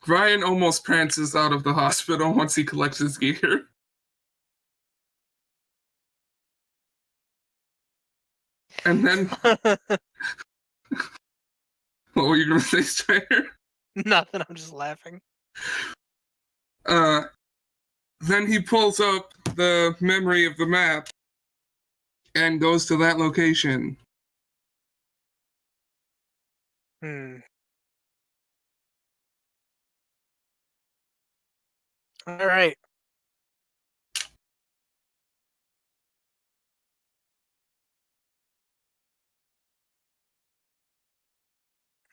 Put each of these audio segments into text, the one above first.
Ryan almost prances out of the hospital once he collects his gear. And then, what were you going to say, Strayer? Nothing, I'm just laughing. Then he pulls up the memory of the map and goes to that location. All right.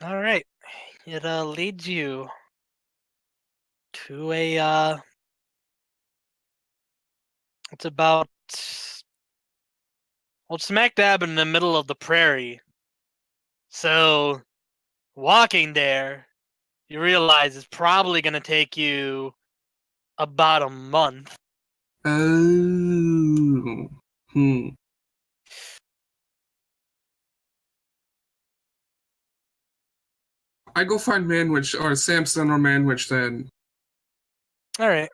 All right. It leads you to a it's about smack dab in the middle of the prairie. So walking there, you realize it's probably going to take you about a month. Oh. I go find Manwich, or Samson or Manwich then. All right.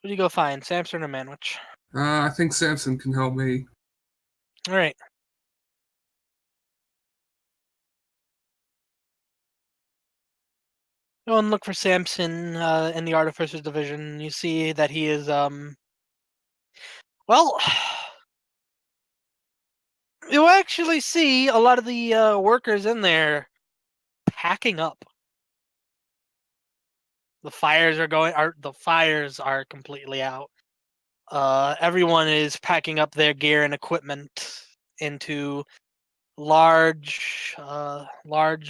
Who do you go find, Samson or Manwich? I think Samson can help me. All right. Go and look for Samson in the Artificers Division. You see that he is, well, you actually see a lot of the workers in there packing up. The fires are completely out. Everyone is packing up their gear and equipment into large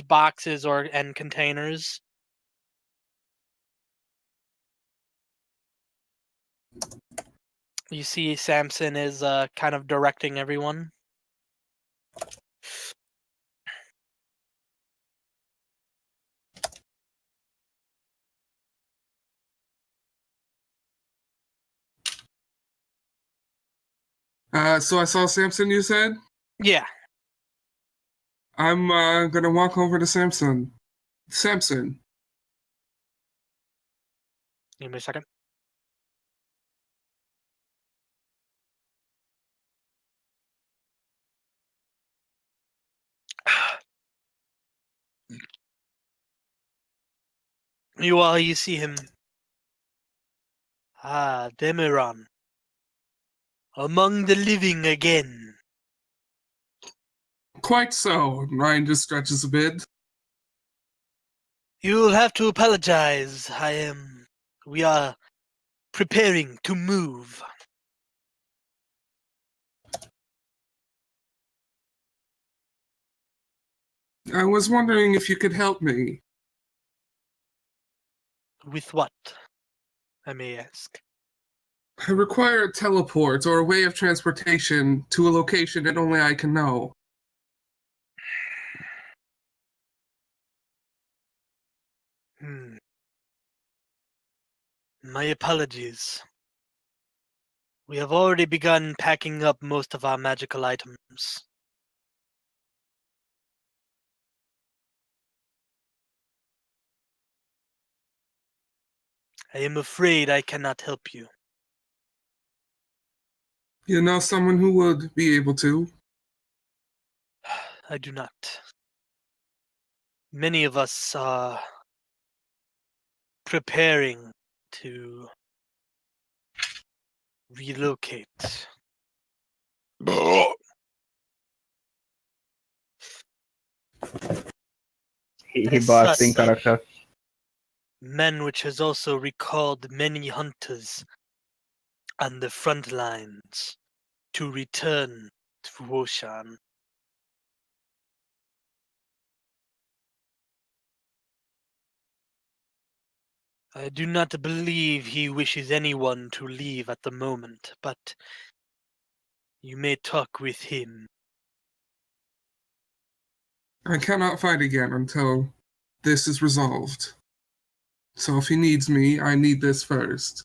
boxes and containers. You see Samson is kind of directing everyone. So I saw Samson, you said? Yeah. I'm gonna walk over to Samson. Samson. Give me a second. You see him. Ah, Dema'Ryon. Among the living again. Quite so. Ryan just stretches a bit. You'll have to apologize. We are preparing to move. I was wondering if you could help me. With what, I may ask? I require a teleport or a way of transportation to a location that only I can know. My apologies. We have already begun packing up most of our magical items. I am afraid I cannot help you. You know someone who would be able to? I do not. Many of us are preparing to relocate. He barks in character. Men which has also recalled many hunters on the front lines to return to Huoshan. I do not believe he wishes anyone to leave at the moment, but you may talk with him. I cannot fight again until this is resolved. So if he needs me, I need this first.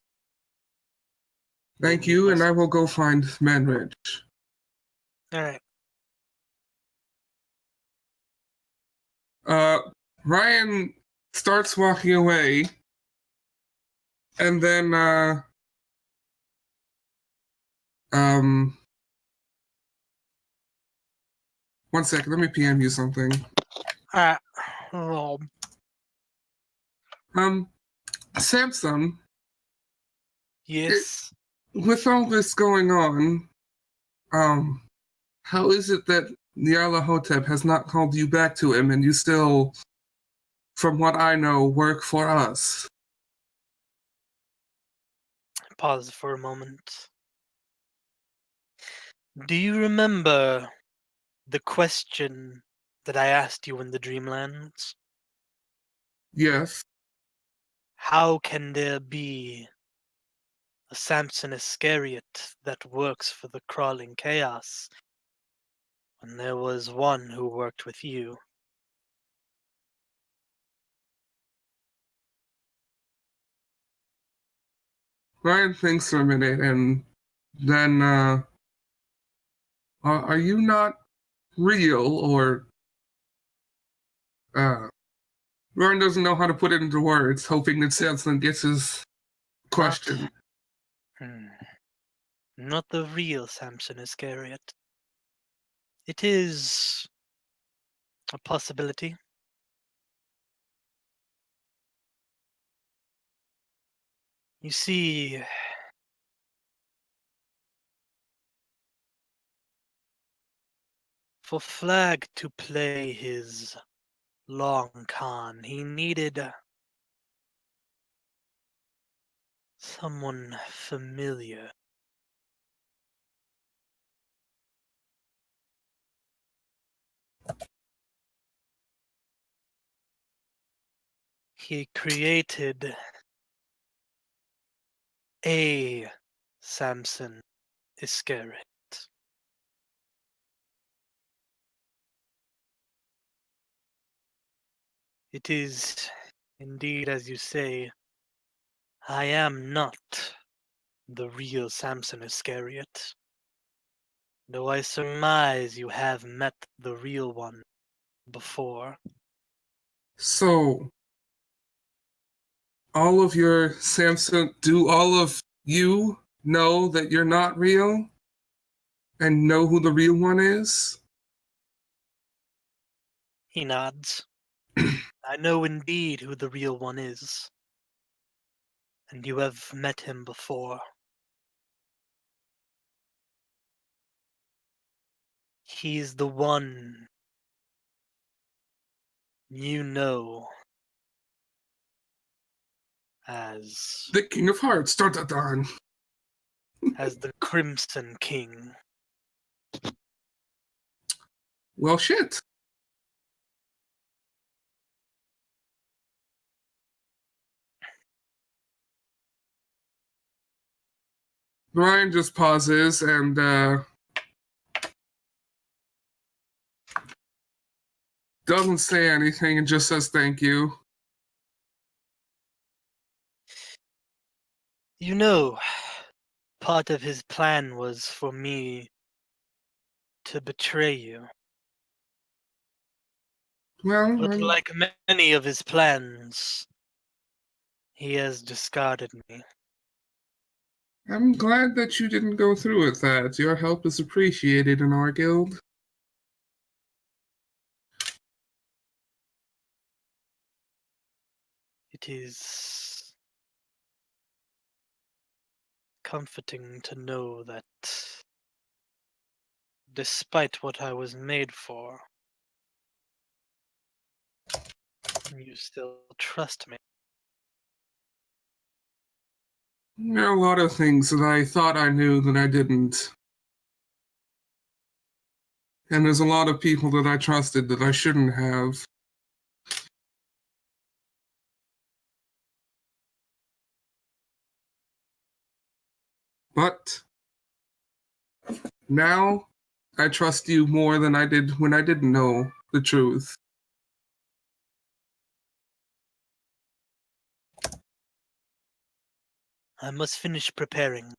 Thank you, and I will go find Manridge. All right. Ryan starts walking away, and then, one second, let me PM you something. Rob. Samson, Yes. with all this going on, how is it that Nyarlathotep has not called you back to him and you still, from what I know, work for us? Pause for a moment. Do you remember the question that I asked you in the Dreamlands? Yes. How can there be a Samson Iscariot that works for the crawling chaos when there was one who worked with you? Ryan thinks for a minute and then, are you not real, or, Ryan doesn't know how to put it into words, hoping that Samson gets his question. Not the real Samson Iscariot. It is a possibility. You see, for Flag to play his long con, he needed someone familiar. He created a Samson Iscariot. It is indeed, as you say, I am not the real Samson Iscariot, though I surmise you have met the real one before. So, all of your Samson, do all of you know that you're not real and know who the real one is? He nods. I know indeed who the real one is, and you have met him before. He's the one you know as The King of Hearts, dun dun dun. as the Crimson King. Well, shit. Ryan just pauses and, doesn't say anything and just says thank you. You know, part of his plan was for me to betray you. Well, But like many of his plans, he has discarded me. I'm glad that you didn't go through with that. Your help is appreciated in our guild. It is comforting to know that despite what I was made for, you still trust me. There are a lot of things that I thought I knew that I didn't. And there's a lot of people that I trusted that I shouldn't have. But now I trust you more than I did when I didn't know the truth. I must finish preparing,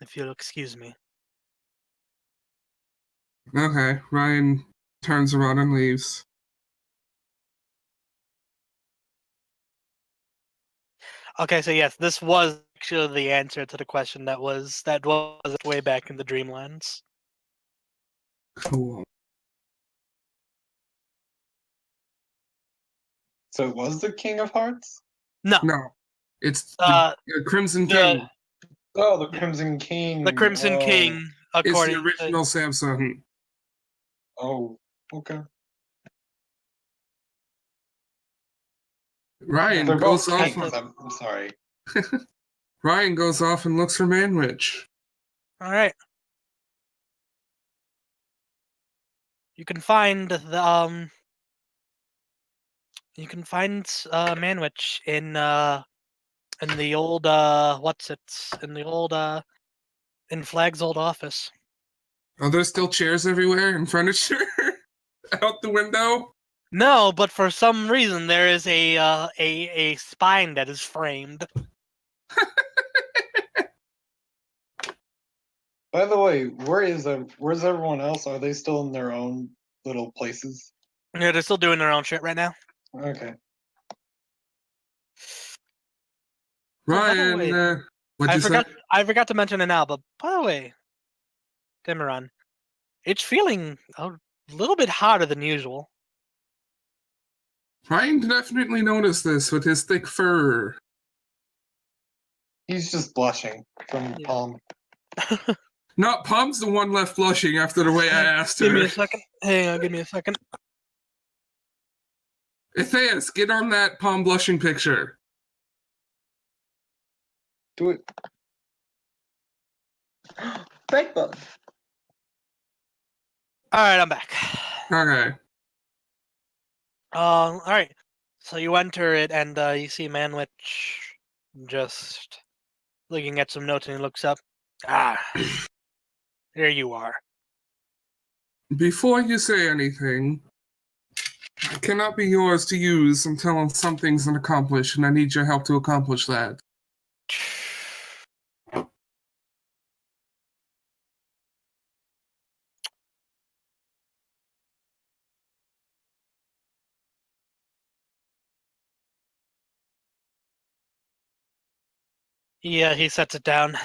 if you'll excuse me. Okay, Ryan turns around and leaves. Okay, so yes, this was actually the answer to the question that was way back in the Dreamlands. Cool. So it was the King of Hearts? No, No, it's the Crimson the- King. Oh, the Crimson King. the Crimson King, It's the according original Samsung. Oh, okay. Ryan They're both goes off. kings. I'm sorry. Ryan goes off and looks for Manwich. All right. You can find the You can find Manwich in the old in Flag's old office. Are there still chairs everywhere and furniture out the window? No, but for some reason there is a spine that is framed. By the way, where's everyone else? Are they still in their own little places? Yeah, they're still doing their own shit right now. Okay. by the Ryan, way, what'd you say? I forgot to mention it now, but by the way, Dema'Ryon, it's feeling a little bit hotter than usual. Ryan definitely noticed this with his thick fur. He's just blushing from Yeah. Palm. Not Palm's the one left blushing after the way I asked Give me her. a second. Hang on, give me a second. Etheus, get on that Palm blushing picture. Do it. Breakbone. All right, I'm back. Okay. All right. So you enter it, and you see Manwich just looking at some notes, and he looks up. Ah, there you are. Before you say anything, it cannot be yours to use until something's been accomplished, and I need your help to accomplish that. Yeah, he sets it down.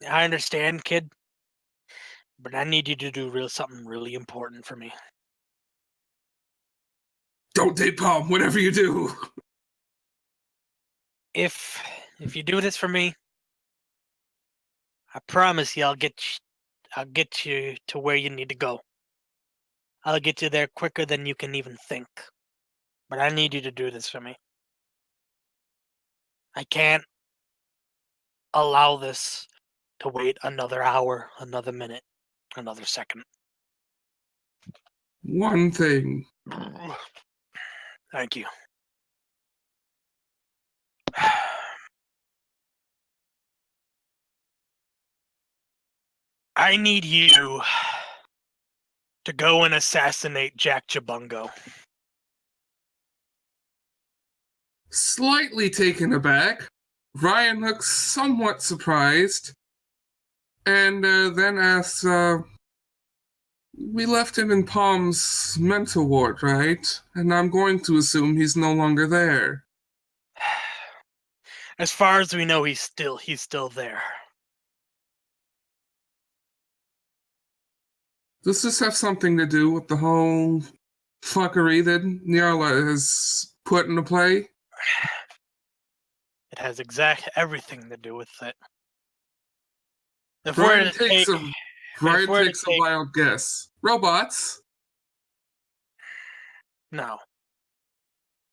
I understand, kid, but I need you to do something really important for me. Don't date Palm, whatever you do. If you do this for me, I promise you I'll get you to where you need to go. I'll get you there quicker than you can even think. But I need you to do this for me. I can't allow this to wait another hour, another minute, another second. One thing. Thank you. I need you to go and assassinate Jack Jabungo. Slightly taken aback, Ryan looks somewhat surprised, and then asks, we left him in Palm's mental ward, right? And I'm going to assume he's no longer there. As far as we know, he's still there. Does this have something to do with the whole fuckery that Nyarla has put into play? It has everything to do with it. If Ryan we're to takes take- a wild guess. Robots? No.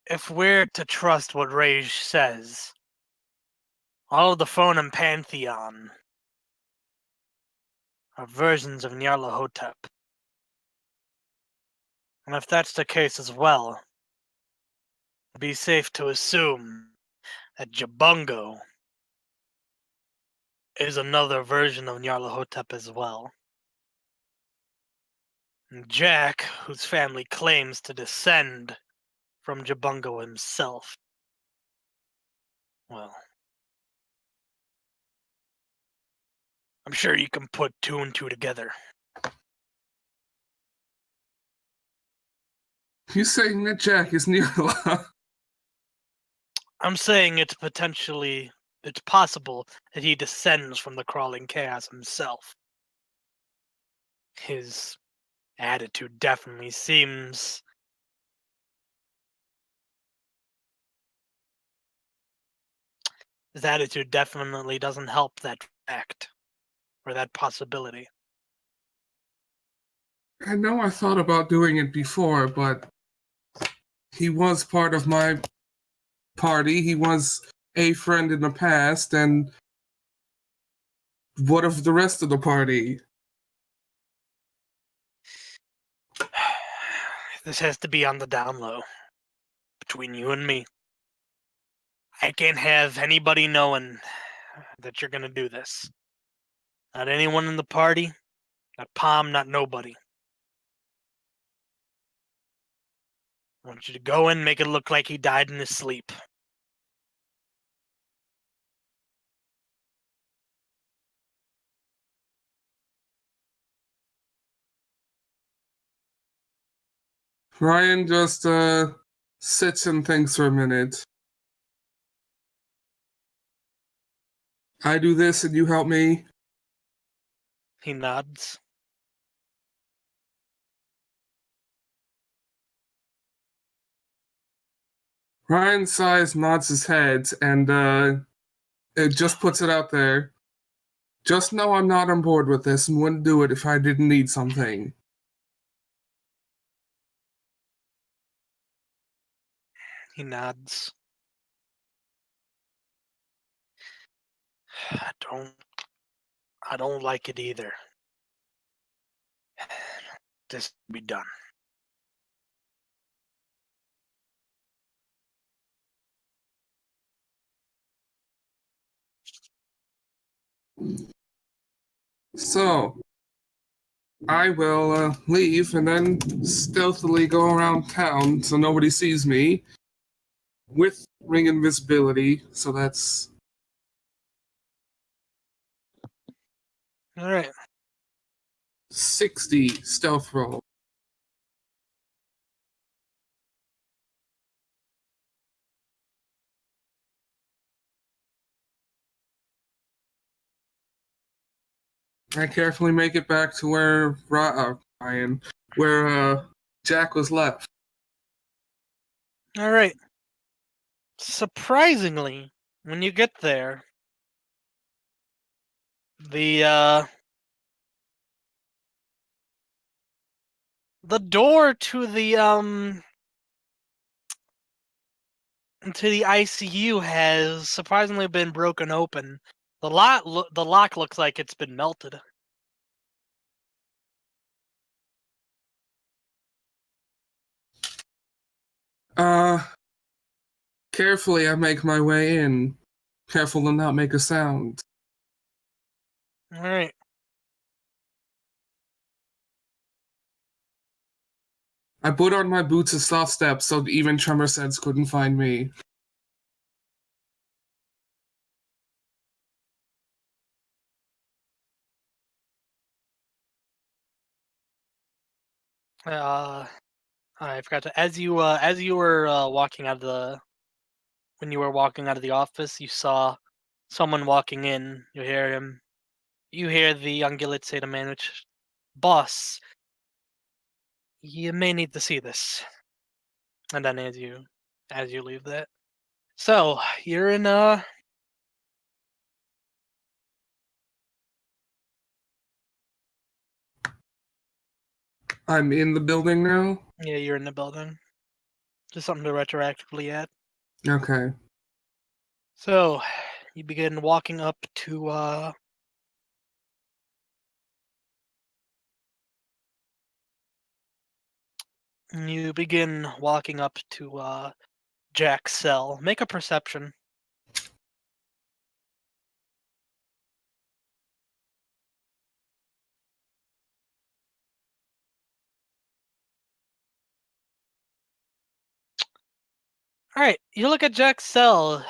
If we're to trust what Rage says, all of the Phonum Pantheon are versions of Nyarlathotep. And if that's the case as well, it'd be safe to assume that Jabungo is another version of Nyarlathotep as well. And Jack, whose family claims to descend from Jabungo himself, well, I'm sure you can put two and two together. You saying that Jack is Nyarla? I'm saying it's possible that he descends from the crawling chaos himself. His attitude definitely seems his attitude definitely doesn't help that fact or that possibility. I know I thought about doing it before, but he was part of my party. He was a friend in the past, and what of the rest of the party? This has to be on the down low between you and me. I can't have anybody knowing that you're gonna do this. Not anyone in the party, not Palm, not nobody. I want you to go in, make it look like he died in his sleep. Ryan just sits and thinks for a minute. I do this and you help me. He nods. Ryan sighs, nods his head, and it just puts it out there. Just know I'm not on board with this and wouldn't do it if I didn't need something. He nods. I don't like it either. This will be done. So, I will leave and then stealthily go around town so nobody sees me with ring invisibility. So that's All right. 60 stealth roll. I carefully make it back to where Ryan, where Jack was left. All right. Surprisingly, when you get there, the door to the ICU has surprisingly been broken open. The lock looks like it's been melted. Carefully I make my way in. Careful to not make a sound. All right. I put on my boots of soft steps so even tremor sense couldn't find me. I forgot to as you were walking out of the when you were walking out of the office, you saw someone walking in. You hear him. You hear the ungulate say to manage, "Boss, you may need to see this." And then as you leave that, so you're in I'm in the building now? yeah, you're in the building. Just something to retroactively add. Okay. So you begin walking up to Jack's cell. Make a perception. All right, you look at Jack's cell,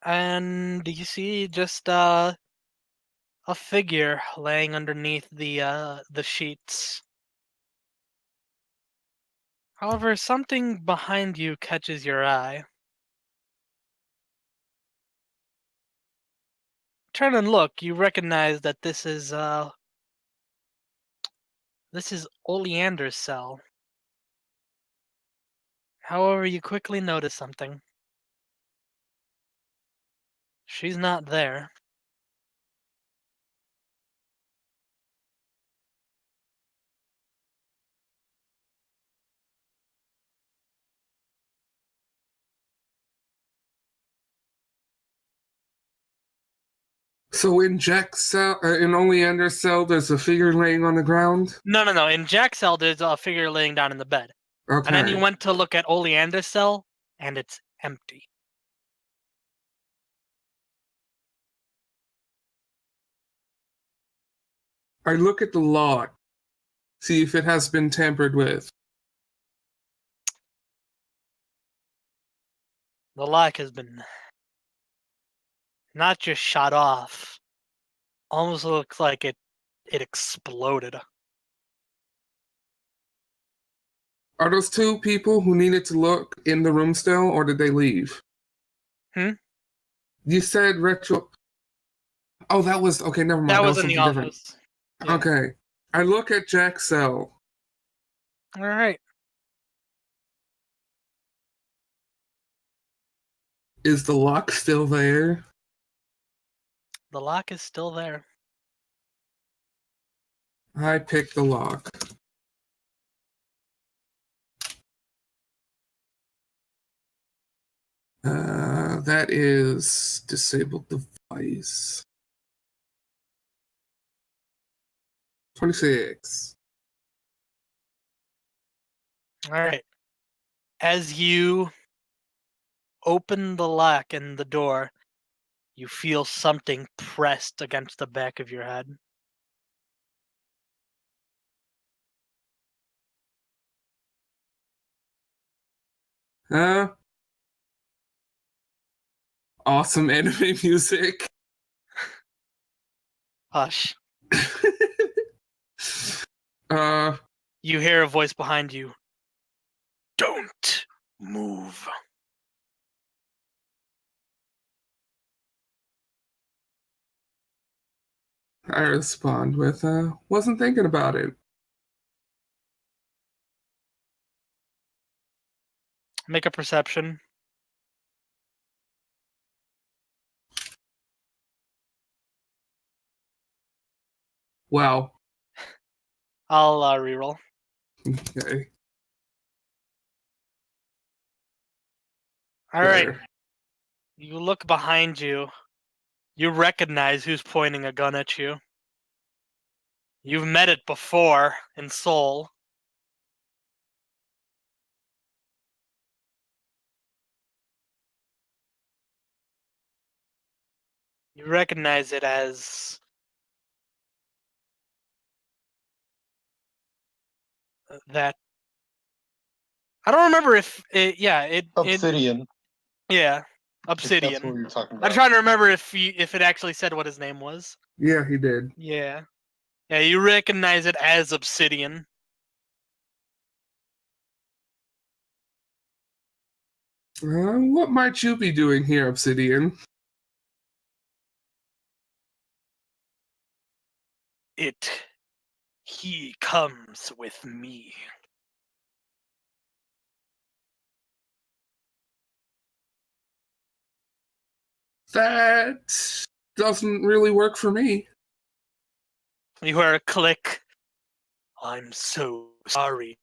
and you see just a figure laying underneath the sheets. However, something behind you catches your eye. Turn and look. You recognize that this is Oleander's cell. However, you quickly notice something. She's not there. So in Jack's cell, in Oleander's cell, there's a figure laying on the ground. No. In Jack's cell, there's a figure laying down in the bed. Okay. And then you went to look at Oleander's cell, and it's empty. I look at the lock, see if it has been tampered with. The lock has been not just shot off. Almost looks like it exploded. Are those two people who needed to look in the room still, or did they leave? You said retro. Oh, that was okay. Never mind. That was in something the different. office. Yeah. Okay. I look at Jack's cell. All right. Is the lock still there? The lock is still there. I pick the lock. That is disabled device. 26. All right. As you open the lock in the door, you feel something pressed against the back of your head. Awesome anime music. Hush. uh, You hear a voice behind you. Don't move. I respond with, wasn't thinking about it. Make a perception. Wow. I'll reroll. Okay. All right. You look behind you. You recognize who's pointing a gun at you. You've met it before in Seoul. You recognize it as that. I don't remember if it. Yeah, Obsidian. Yeah, If that's Obsidian. what you're talking I'm about. trying to remember if it actually said what his name was. Yeah, he did. Yeah. Yeah, you recognize it as Obsidian. What might you be doing here, Obsidian? He comes with me. That doesn't really work for me. You hear a click. I'm so sorry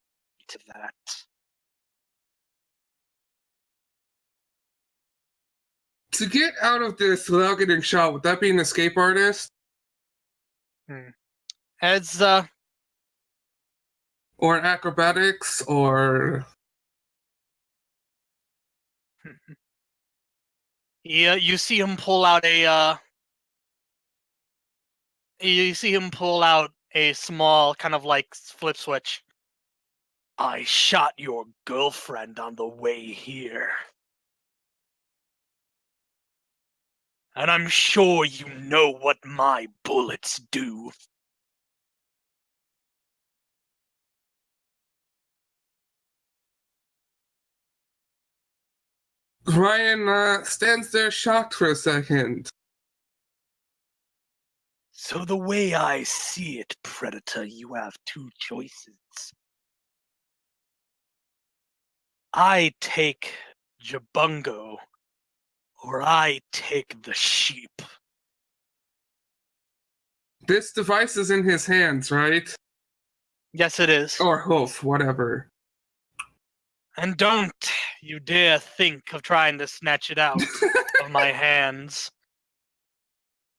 to that. To get out of this without getting shot, would that be an escape artist? As Or an acrobatics? Or you see him pull out a small kind of like flip switch. I shot your girlfriend on the way here. And I'm sure you know what my bullets do. Ryan stands there shocked for a second. So the way I see it, Predator, you have two choices. I take Jabungo, or I take the sheep. This device is in his hands, right? Yes, it is. Or hoof, whatever. And don't you dare think of trying to snatch it out of my hands.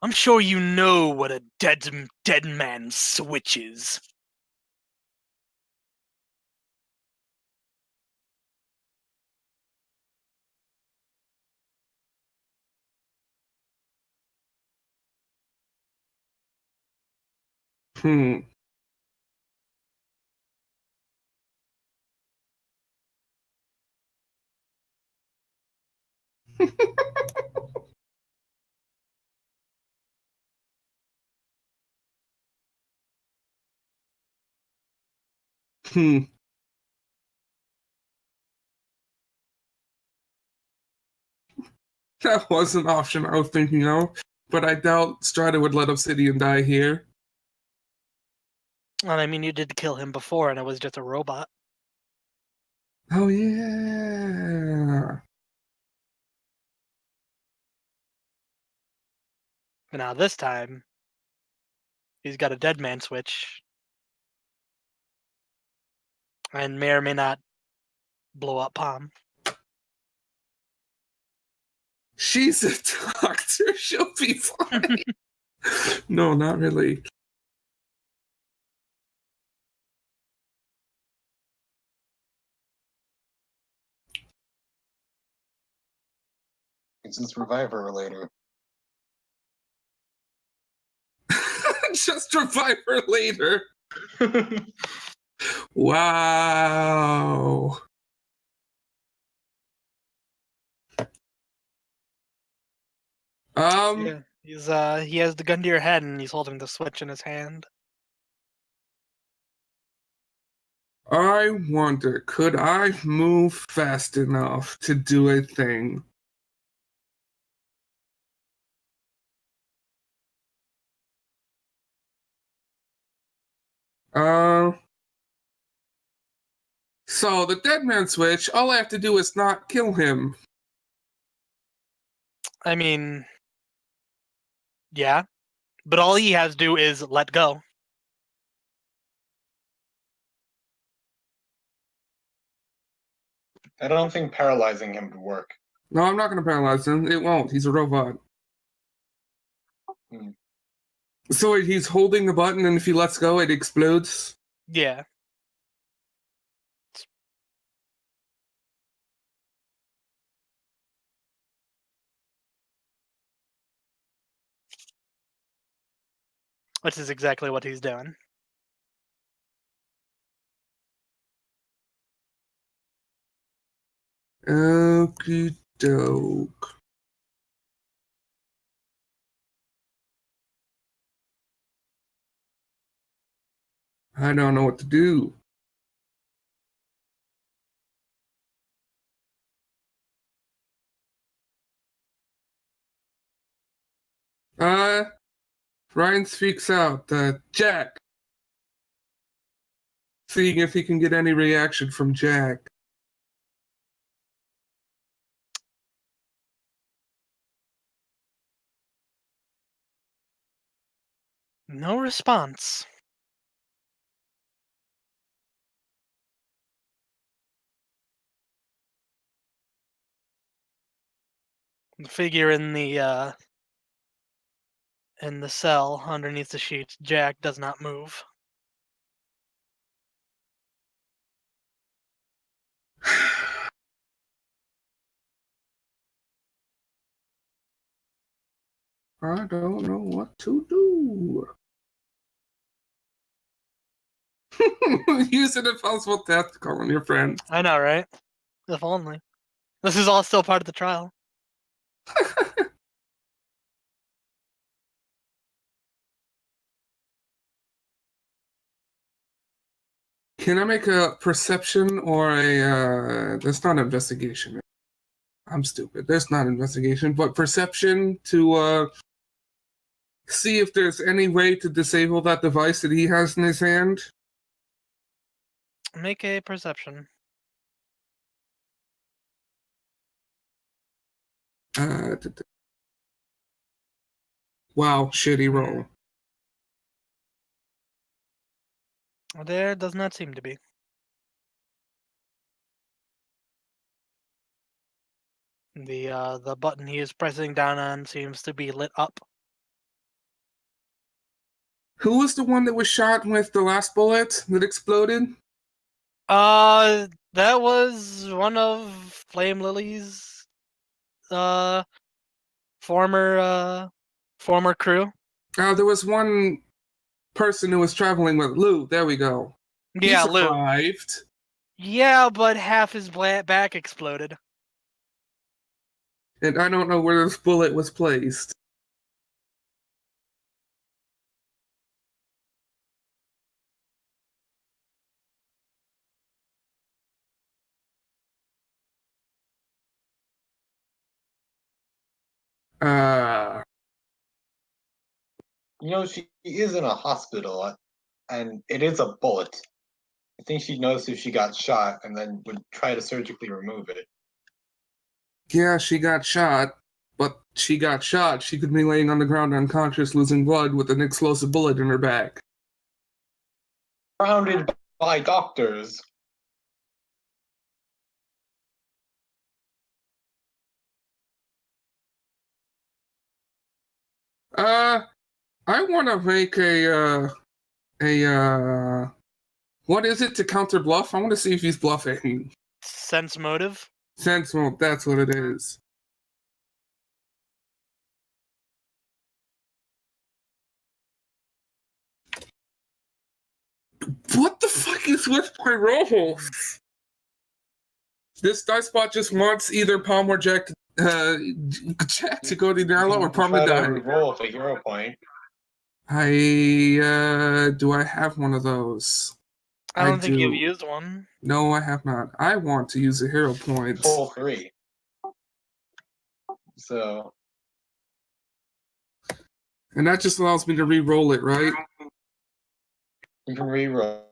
I'm sure you know what a dead man's switch is. Hmm. Hmm. That was an option I was thinking of, but I doubt Strider would let Obsidian die here. Well, I mean, you did kill him before, and it was just a robot. Oh, yeah. But now this time, he's got a dead man switch, and may or may not blow up Palm. She's a doctor. She'll be fine. No, not really. It's just revive her later. Just revive her later. Wow. Yeah, he has the gun to your head, and he's holding the switch in his hand. I wonder, could I move fast enough to do a thing? So the dead man switch, all I have to do is not kill him. I mean, yeah, but all he has to do is let go. I don't think paralyzing him would work. No, I'm not going to paralyze him. It won't. He's a robot. Hmm. So he's holding the button, and if he lets go, it explodes? Yeah. Which is exactly what he's doing. Okie doke. I don't know what to do. Ryan speaks out. Jack. Seeing if he can get any reaction from Jack. No response. The figure in the cell underneath the sheet, Jack, does not move. I don't know what to do. Use an impossible test to call on your friend. I know, right? If only. This is all still part of the trial. Can I make a perception or a... that's not an investigation. I'm stupid. There's not investigation, but perception to see if there's any way to disable that device that he has in his hand. Make a perception. Wow, shitty roll. There does not seem to be. The button he is pressing down on seems to be lit up. Who was the one that was shot with the last bullet that exploded? That was one of Flame Lily's former crew. There was one person who was traveling with Lou. There we go. He Yeah, Lou. survived. Yeah, but half his back exploded. And I don't know where this bullet was placed. You know, she is in a hospital, and it is a bullet. I think she knows if she got shot and then would try to surgically remove it. Yeah, she got shot. But she got shot. She could be laying on the ground unconscious, losing blood with an explosive bullet in her back. Surrounded by doctors. I want to make what is it to counter bluff? I want to see if he's bluffing. Sense motive. Sense mode, that's what it is. What the fuck is with my rolls? This dice spot just wants either Palm or Jack to go to Narlow or Palm to die. Roll for hero point. Do I have one of those? I don't think do. you've used one. No, I have not. I want to use a hero point. Full 3. So. And that just allows me to re-roll it, right? You can re-roll.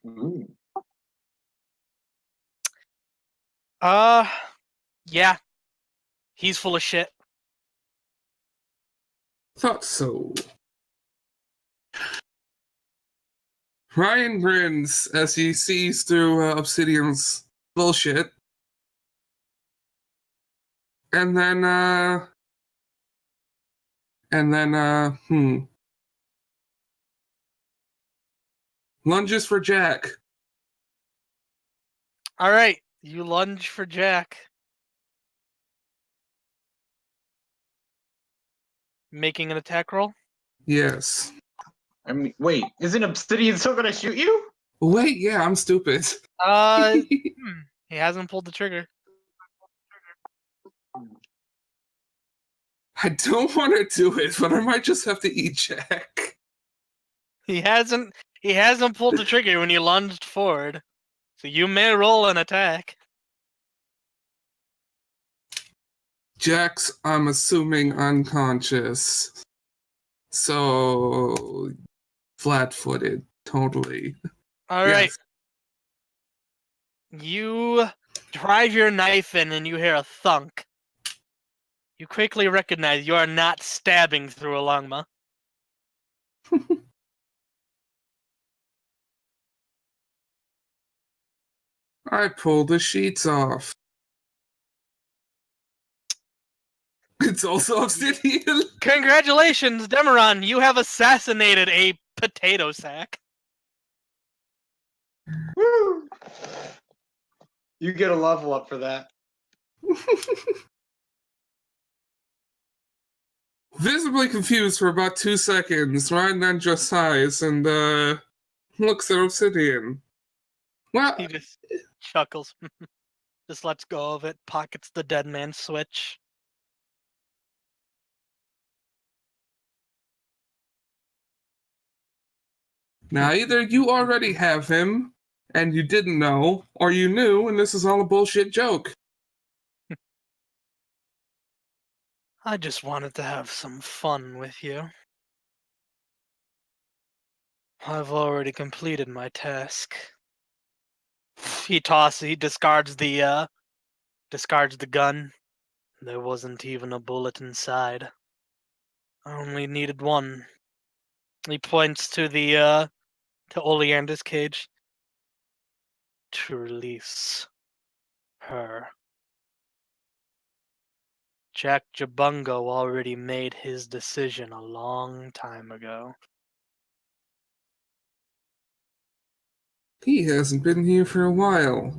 Ooh. Yeah. He's full of shit. Thought so. Ryan grins as he sees through Obsidian's bullshit. And then, lunges for Jack. All right, you lunge for Jack. Making an attack roll? Yes. I mean, wait, isn't Obsidian still gonna shoot you? Wait, yeah, I'm stupid. He hasn't pulled the trigger. I don't want to do it, but I might just have to eat Jack. He hasn't pulled the trigger when you lunged forward. So you may roll an attack. Jack's, I'm assuming, unconscious. So, flat-footed, totally. All right. You drive your knife in and you hear a thunk. You quickly recognize you are not stabbing through a longma. I pulled the sheets off. It's also obsidian. Congratulations, Dema'Ryon! You have assassinated a potato sack. Woo! You get a level up for that. Visibly confused for about 2 seconds, Ryan then just sighs and looks at Obsidian. Well, He just chuckles. Just lets go of it, pockets the dead man's switch. now either you already have him and you didn't know, or you knew, and this is all a bullshit joke. I just wanted to have some fun with you. I've already completed my task. He discards the gun. There wasn't even a bullet inside. I only needed one. He points to to Oleander's cage. To release her. Jack Jabungo already made his decision a long time ago. He hasn't been here for a while.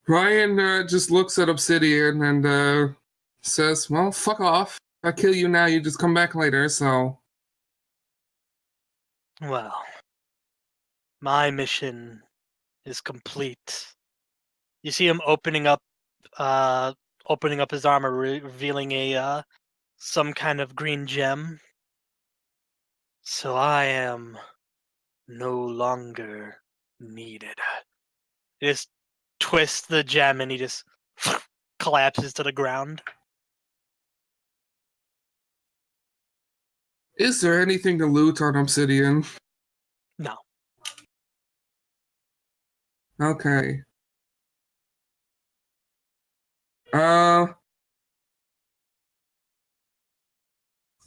Ryan just looks at Obsidian and says, well, fuck off. If I kill you now, you just come back later, so... Well, my mission is complete. You see him opening up his armor, revealing a some kind of green gem. So I am no longer needed. He just twists the gem and he just collapses to the ground. Is there anything to loot on Obsidian? No. Okay.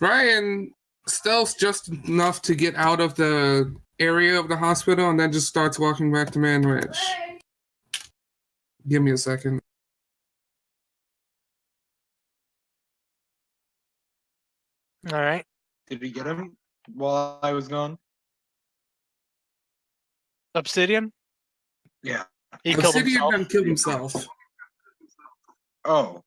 Ryan stealths just enough to get out of the area of the hospital and then just starts walking back to Man Ridge. Give me a second. All right. Did we get him while I was gone? Obsidian? Yeah. He killed Obsidian himself. then killed himself. Oh,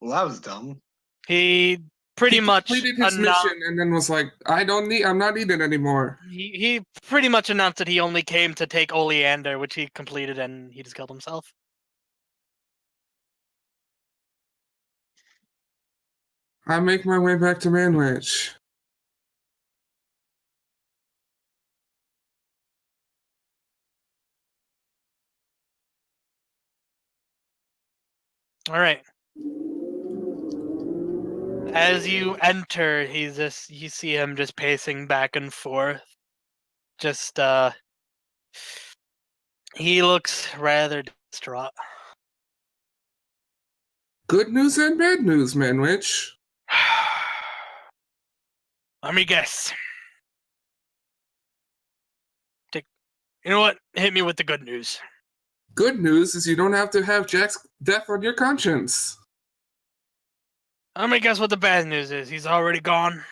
well, that was dumb. He pretty He much completed his announced mission and then was like, I'm not needed anymore. he pretty much announced that he only came to take Oleander, which he completed, and he just killed himself. I make my way back to Man Ridge. All right. As you enter, you see him just pacing back and forth. Just he looks rather distraught. Good news and bad news, Man Ridge. Let me guess. You know what? Hit me with the good news. Good news is you don't have to have Jack's death on your conscience. Let me guess what the bad news is. He's already gone.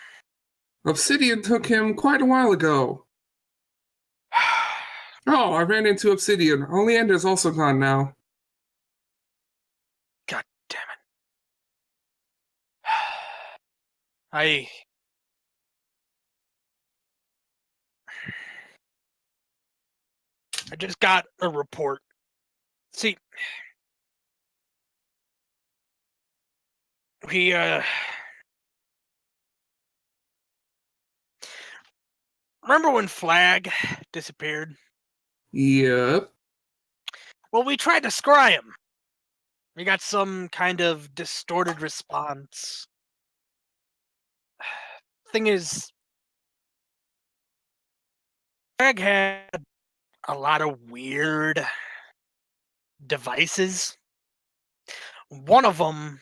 Obsidian took him quite a while ago. Oh, I ran into Obsidian. Oleander's also gone now. God damn it. I just got a report. See, we remember when Flag disappeared? Yep. Well, we tried to scry him. We got some kind of distorted response. Thing is, Flag had a lot of weird devices. One of them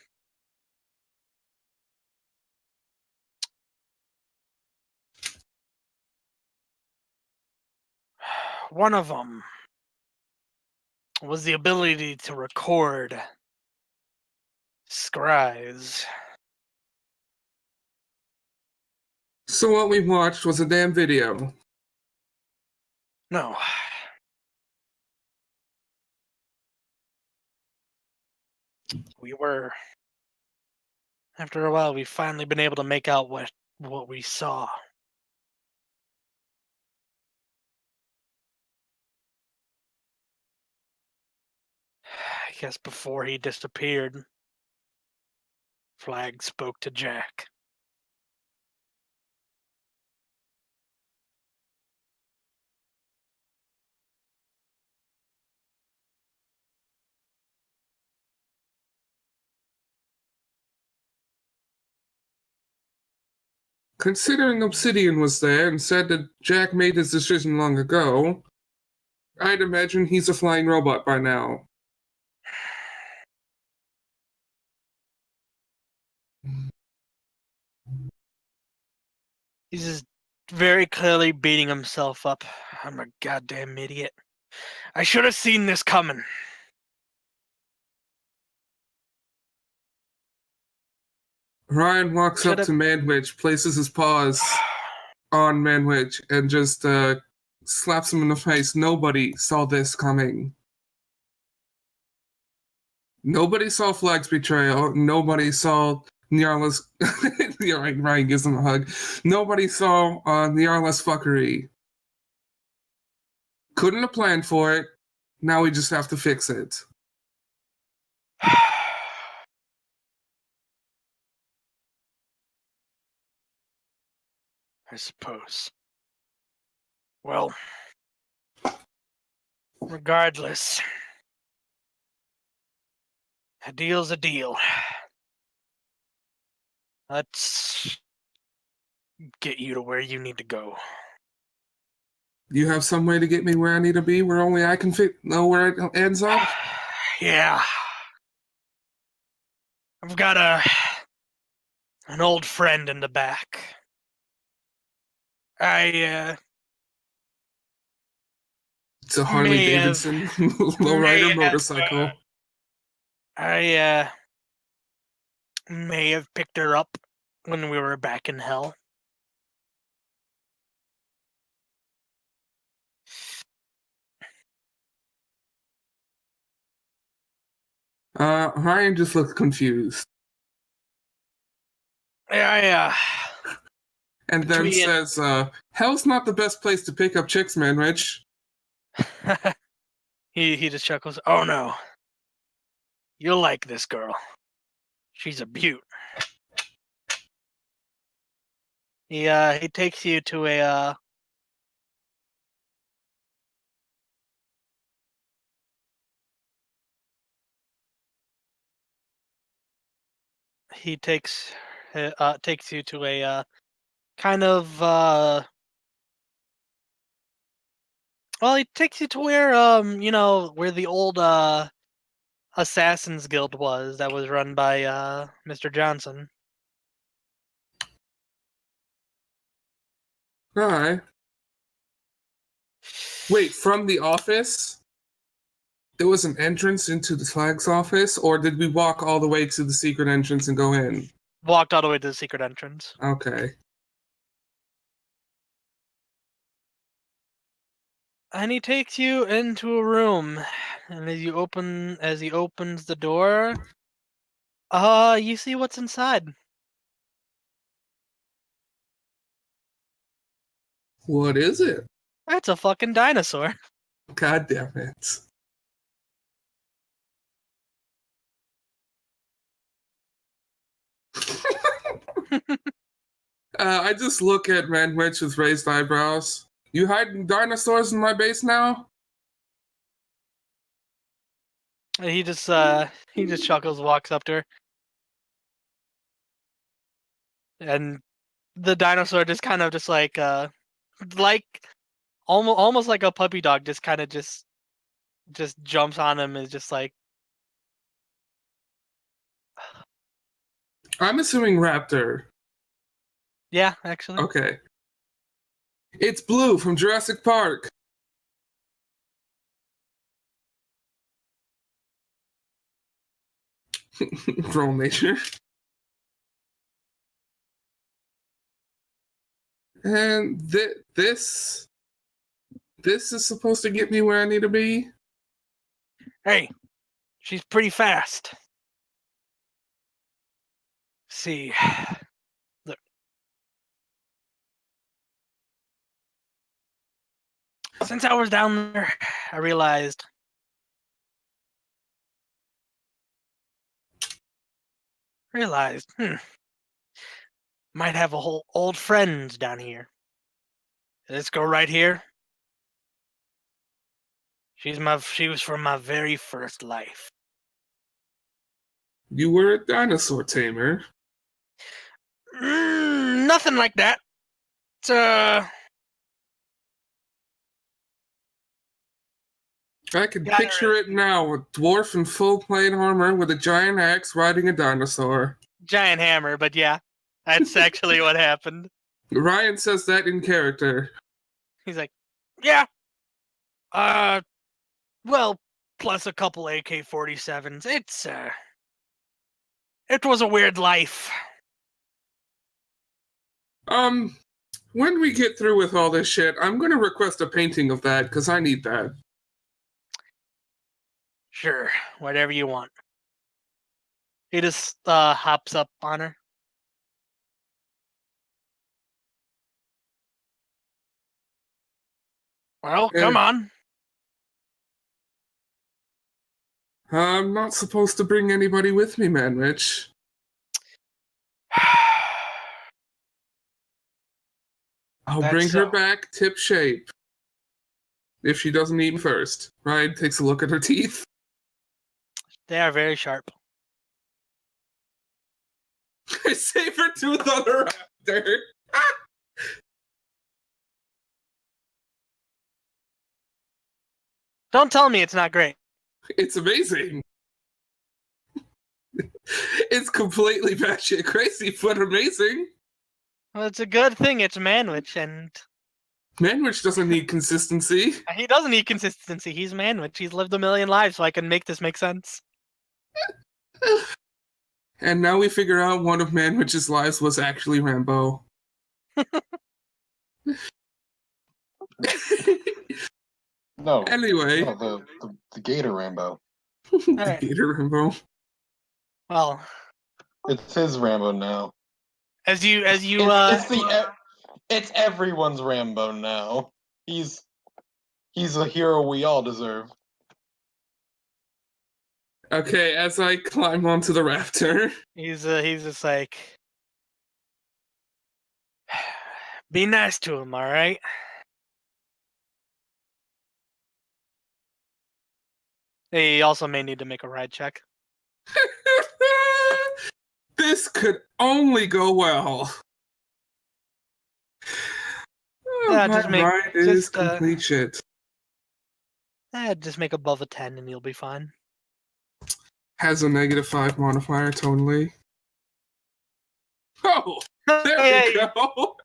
was the ability to record scries. So what we watched was a damn video. No. After a while, we've finally been able to make out what we saw. I guess before he disappeared, Flag spoke to Jack. Considering Obsidian was there and said that Jack made his decision long ago, I'd imagine he's a flying robot by now. He's just very clearly beating himself up. I'm a goddamn idiot. I should have seen this coming. Ryan walks up Should've- to Manwich, places his paws on Manwich, and just slaps him in the face. Nobody saw this coming. Nobody saw Flag's betrayal. Nobody saw Nyarla's... Ryan gives him a hug. Nobody saw Nyarla's fuckery. Couldn't have planned for it. Now we just have to fix it. I suppose. Well, regardless, a deal's a deal. Let's get you to where you need to go. You have some way to get me where I need to be, where only I can know where it ends up? Yeah. I've got an old friend in the back. It's a Harley May have- Davidson lowrider have, motorcycle. I may have picked her up when we were back in hell. Ryan just looks confused. And then Between- says, hell's not the best place to pick up chicks, man, Rich. he just chuckles. Oh no. You'll like this girl. She's a beaut. He takes you to a takes you to a kind of well, he takes you to where where the old Assassin's Guild was that was run by Mr. Johnson. Alright. Wait, from the office? There was an entrance into the flag's office, or did we walk all the way to the secret entrance and go in? Walked all the way to the secret entrance. Okay. And he takes you into a room, and as he opens the door, you see what's inside. What is it? That's a fucking dinosaur. God damn it. I just look at Manwich with raised eyebrows. You hiding dinosaurs in my base now? And he just chuckles, walks up to her, and the dinosaur just kind of just like almost like a puppy dog, just kind of just jumps on him and is just like, I'm assuming raptor. yeah, actually. Okay. It's Blue from Jurassic Park. Roll nature. And this is supposed to get me where I need to be. Hey, she's pretty fast. See, look. Since I was down there, I realized realized, might have a whole old friends down here. Let's go right here. She was from my very first life. You were a dinosaur tamer. Nothing like that. It's I can Got picture it now, a dwarf in full plate armor with a giant axe riding a dinosaur. giant hammer, but yeah, that's actually what happened. Ryan says that in character. He's like, yeah, well, plus a couple AK-47s. It was a weird life. When we get through with all this shit, I'm gonna request a painting of that, because I need that. Sure, whatever you want. He just hops up on her. Well, come on. I'm not supposed to bring anybody with me, man, Rich. I'll bring her back tip shape. If she doesn't eat first. Ryan takes a look at her teeth. They are very sharp. I save her tooth on the raptor. Don't tell me it's not great. It's amazing. It's completely batshit crazy, but amazing. Well, it's a good thing it's Manwich, and Manwich doesn't need consistency. he doesn't need consistency. He's Manwich. He's lived a million lives, so I can make this make sense. And now we figure out one of Manwich's lives was actually Rambo. No. Anyway. No, the Gator Rambo. Right. Gator Rambo. Well, It's his Rambo now. as you It's everyone's Rambo now. He's a hero we all deserve. Okay, as I climb onto the rafter. he's just like, be nice to him, all right? He also may need to make a ride check. This could only go well. Yeah, My just make- ride is just, complete shit. Just make above a 10 and you'll be fine. Has a -5 modifier, totally. Oh, there Yeah, we go.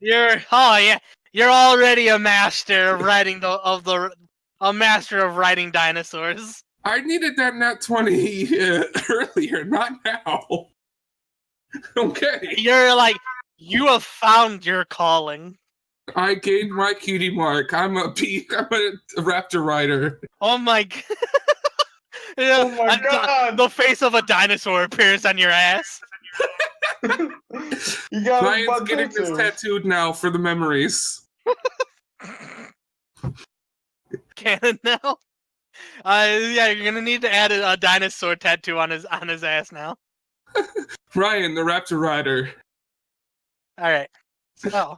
You're already a master of riding a master of riding dinosaurs. I needed that nat 20 earlier, not now. Okay. You're like, you have found your calling. I gained my cutie mark. I'm a raptor rider. Oh my god. Yeah, Oh my god! The face of a dinosaur appears on your ass. You got Ryan's getting this tattooed now for the memories. Canon now. Yeah, you're gonna need to add a dinosaur tattoo on his ass now. Ryan, the raptor rider. All right. So,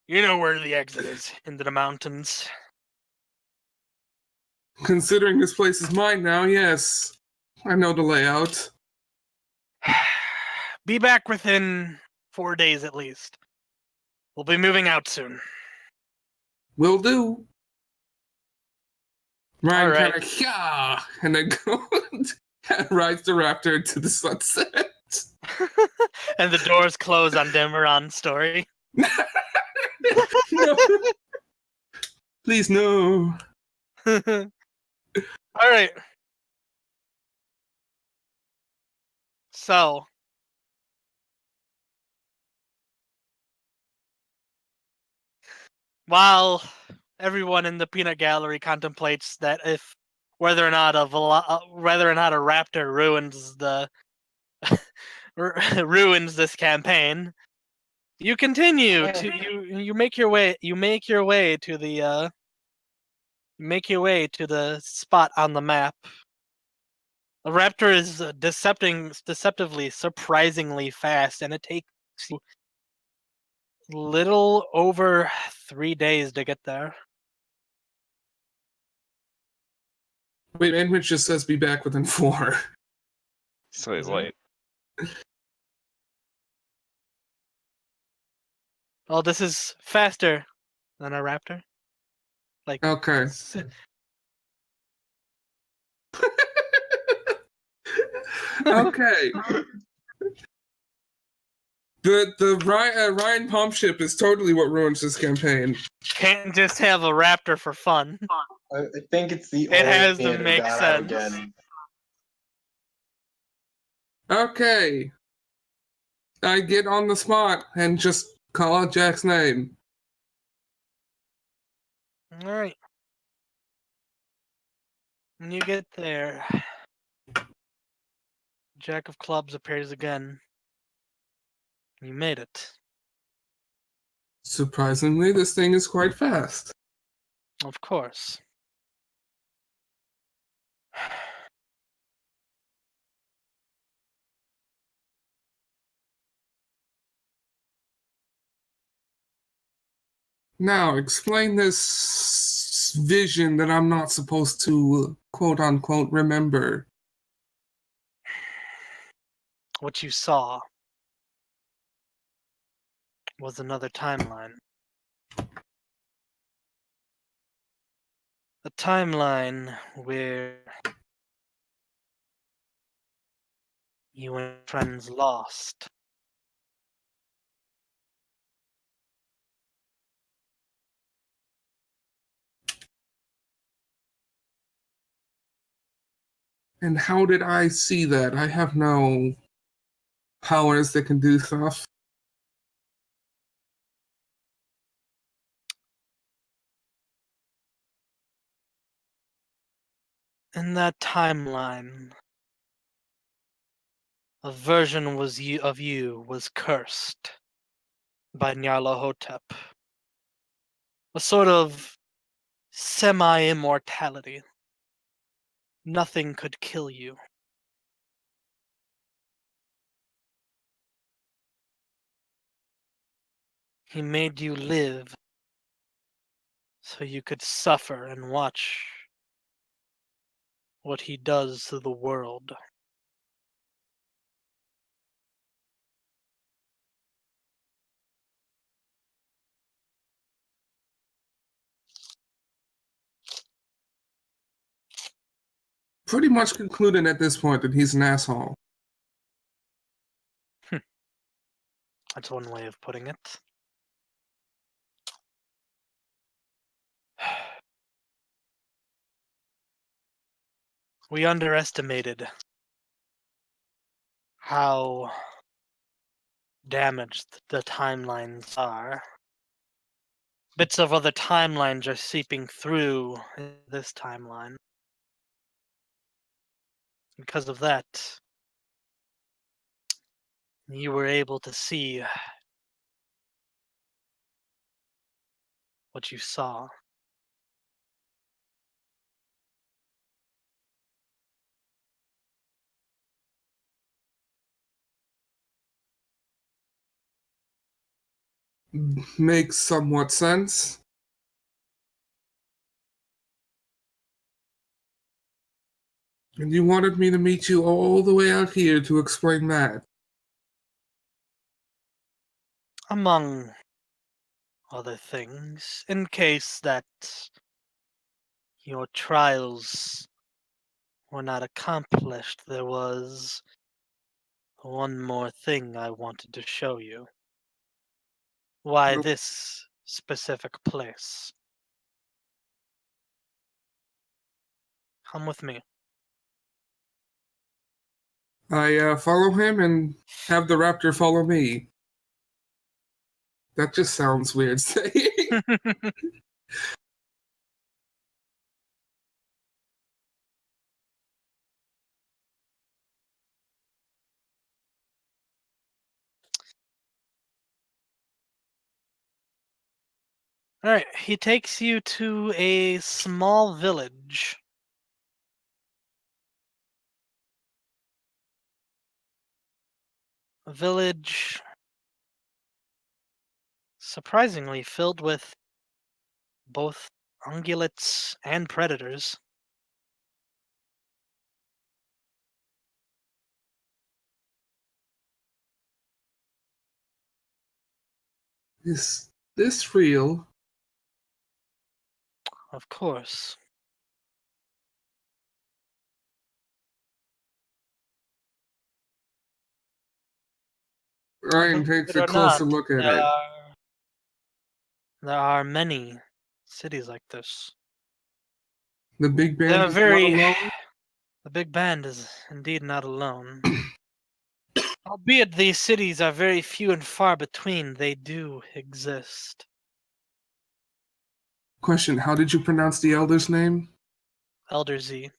you know where the exit is into the mountains. Considering this place is mine now, yes. I know the layout. Be back within 4 days at least. We'll be moving out soon. Will do. Ryan All right. kind of, yeah, and then rides the raptor into the sunset. And the doors close on Dema'Ryon's story. No. Please, no. All right. So, while everyone in the peanut gallery contemplates that if whether or not a raptor ruins this campaign, you continue to you make your way to the spot on the map The raptor is deceptively, surprisingly fast, and it takes you little over 3 days to get there. Wait, Edmund just says be back within 4. Sweet, Is it? wait. Oh, this is faster than a raptor. Like, Okay. Okay. The Ryan Palm ship is totally what ruins this campaign. Can't just have a raptor for fun. I think it's the It has to theater make got out sense. again. Okay. I get on the spot and just call out Jack's name. Alright. When you get there, Jack of Clubs appears again. You made it. Surprisingly, this thing is quite fast. Of course. Now, explain this vision that I'm not supposed to quote unquote remember. What you saw was another timeline. A timeline where you and friends lost. And how did I see that? I have no powers that can do stuff. In that timeline, a version of you was cursed by Nyarlathotep. A sort of semi-immortality. Nothing could kill you. He made you live so you could suffer and watch what he does to the world. Pretty much concluded at this point that he's an asshole. That's one way of putting it. We underestimated how damaged the timelines are. Bits of other timelines are seeping through this timeline. Because of that, you were able to see what you saw. Makes somewhat sense. And you wanted me to meet you all the way out here to explain that. Among other things, in case that your trials were not accomplished, there was one more thing I wanted to show you. Why Nope. this specific place? Come with me. I follow him and have the raptor follow me. That just sounds weird saying. Alright, he takes you to a small village. A village surprisingly filled with both ungulates and predators. Is this real? Of course. Ryan Believe takes it a or closer not, look at it. there are many cities like this. The big band They're is not very. alone. The big band is indeed not alone. Albeit these cities are very few and far between, they do exist. Question: how did you pronounce the elder's name? Elder Z.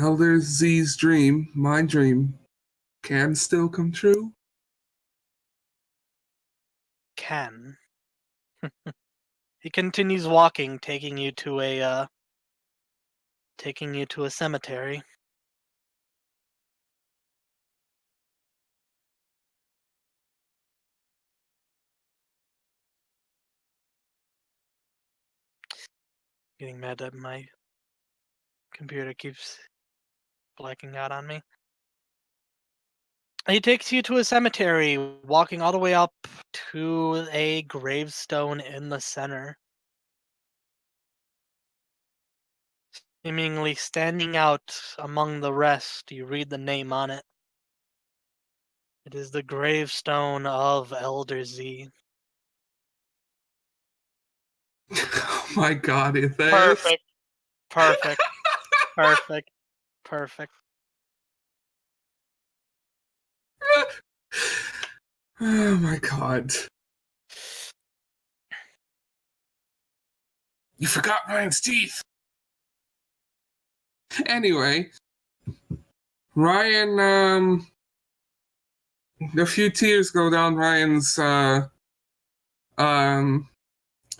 Elder Z's dream, my dream, can still come true. Can. He continues walking, taking you to a cemetery. Getting mad that my computer keeps blacking out on me. He takes you to a cemetery, walking all the way up to a gravestone in the center. Seemingly standing out among the rest, you read the name on it. It is the gravestone of Elder Z. Oh my god, it is. Perfect. Perfect. Perfect. Perfect. Oh my god. You forgot Ryan's teeth. Anyway, Ryan, a few tears go down Ryan's um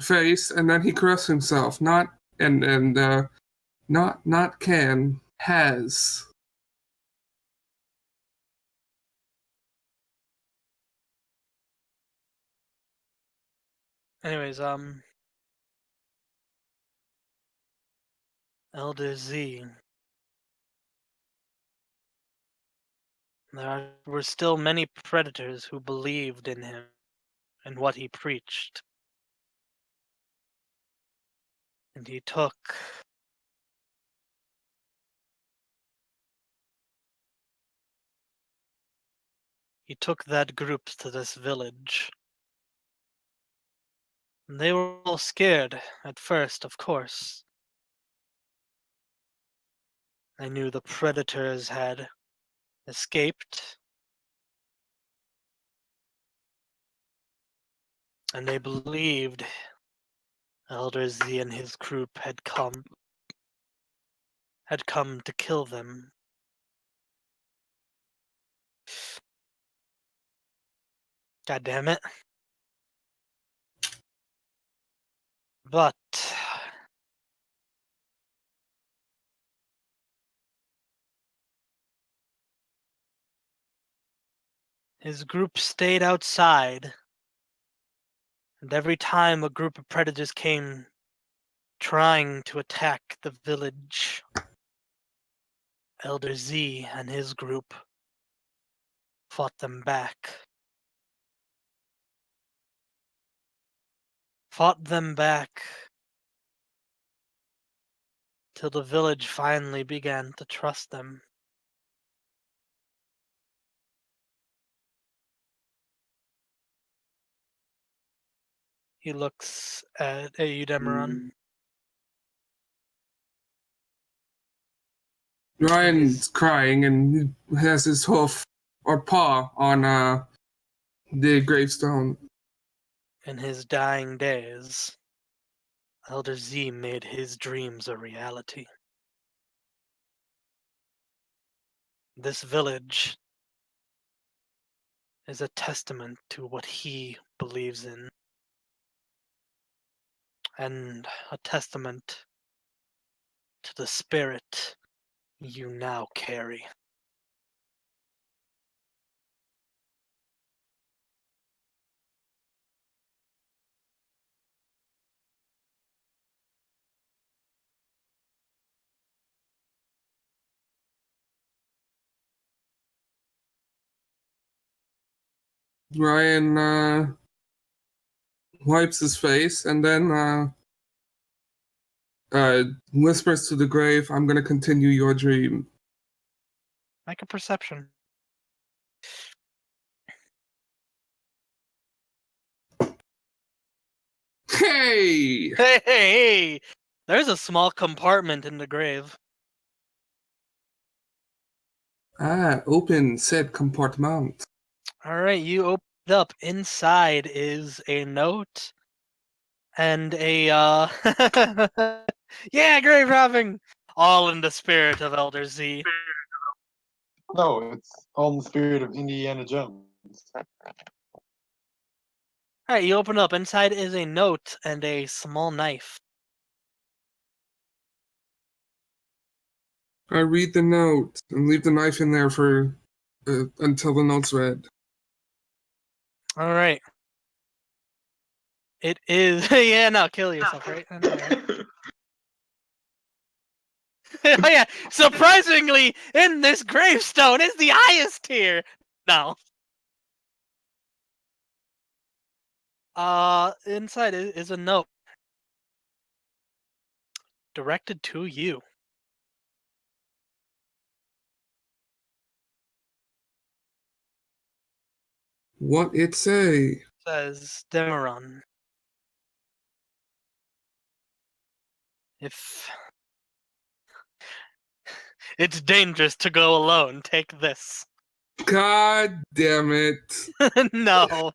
face, and then he corrects himself. Not can, has. Anyways, Elder Z. There were still many predators who believed in him and what he preached. And he took that group to this village. And they were all scared at first, of course. They knew the predators had escaped, and they believed Elder Z and his group had come to kill them. God damn it. But his group stayed outside, and every time a group of predators came trying to attack the village, Elder Z and his group fought them back. Fought them back till the village finally began to trust them. He looks at you, Dema'Ryon. Ryan's crying and he has his hoof or paw on the gravestone. In his dying days, Elder Z made his dreams a reality. This village is a testament to what he believes in, and a testament to the spirit you now carry. Ryan wipes his face and then whispers to the grave, "I'm going to continue your dream." Make a perception. Hey! Hey! There's a small compartment in the grave. Open said compartment. Alright, you open it up. Inside is a note and a yeah, grave robbing! All in the spirit of Elder Z. No, it's all in the spirit of Indiana Jones. Alright, you open up. Inside is a note and a small knife. I read the note and leave the knife in there for until the note's read. Alright. It is yeah, no, kill yourself, right? I know, right? Oh yeah, surprisingly, in this gravestone is the highest tier. No. Inside is a note directed to you. What it say? It says, Dema'Ryon, if it's dangerous to go alone, take this. God damn it. No.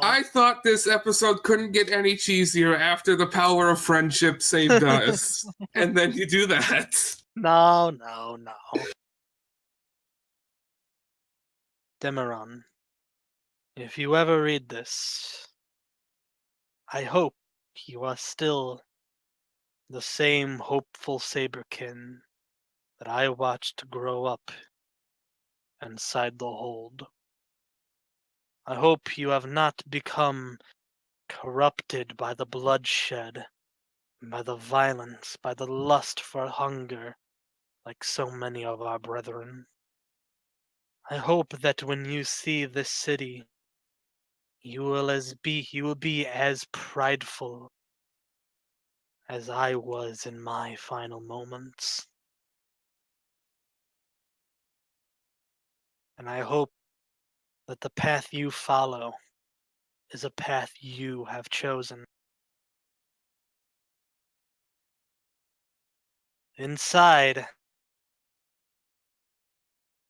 I thought this episode couldn't get any cheesier after the power of friendship saved us. And then you do that. No. Dema'Ryon, if you ever read this, I hope you are still the same hopeful saberkin that I watched grow up inside the hold. I hope you have not become corrupted by the bloodshed, by the violence, by the lust for hunger, like so many of our brethren. I hope that when you see this city, you will be as prideful as I was in my final moments. And I hope that the path you follow is a path you have chosen. Inside,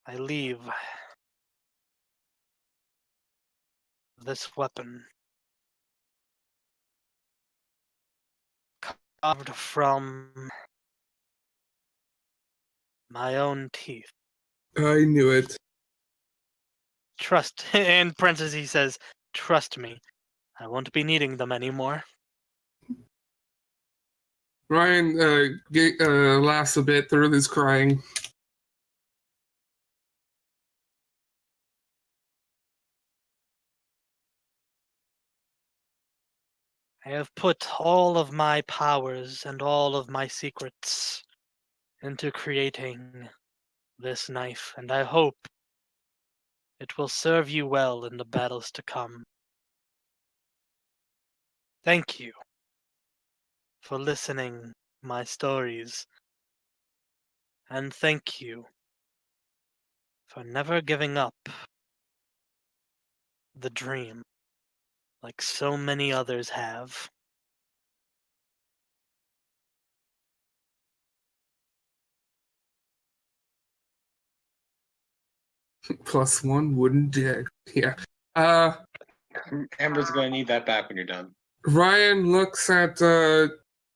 I leave this weapon carved from my own teeth. I knew it. Trust, in parentheses he says, trust me, I won't be needing them anymore. Ryan laughs a bit through his crying. I have put all of my powers and all of my secrets into creating this knife, and I hope it will serve you well in the battles to come. Thank you for listening my stories, and thank you for never giving up the dream like so many others have. +1 wooden deck. Yeah. Amber's gonna need that back when you're done. Ryan looks at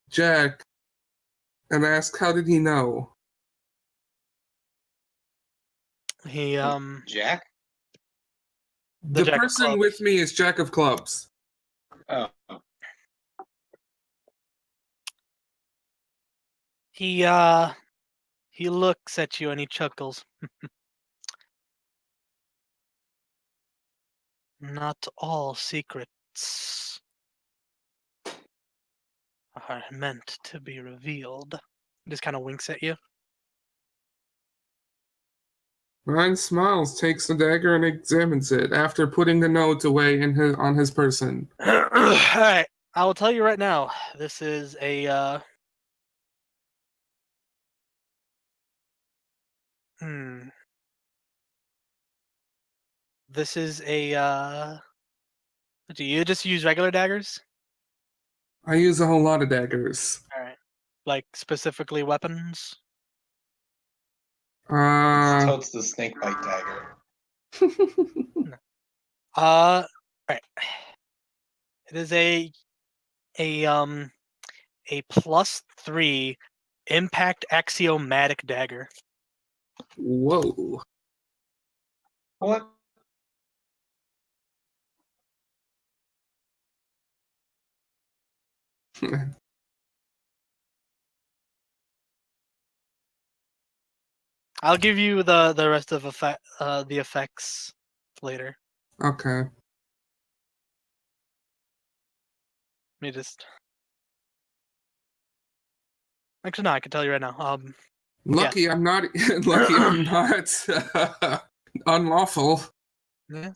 Jack and asks, "How did he know?" He Jack? The Jack of person Clubs. with me is Jack of Clubs. Oh. he looks at you and he chuckles. Not all secrets are meant to be revealed. Just kind of winks at you. Ryan smiles, takes the dagger, and examines it after putting the note away on his person. All right, I will tell you right now. This is a This is a Do you just use regular daggers? I use a whole lot of daggers. All right, like specifically weapons. It's Uh, totes the snakebite dagger. Right. It is a um a +3 impact axiomatic dagger. whoa. What? I'll give you the rest of the effects later. Okay. Let me just. Actually, no, I can tell you right now. Lucky I'm not. Lucky I'm not unlawful. Yeah.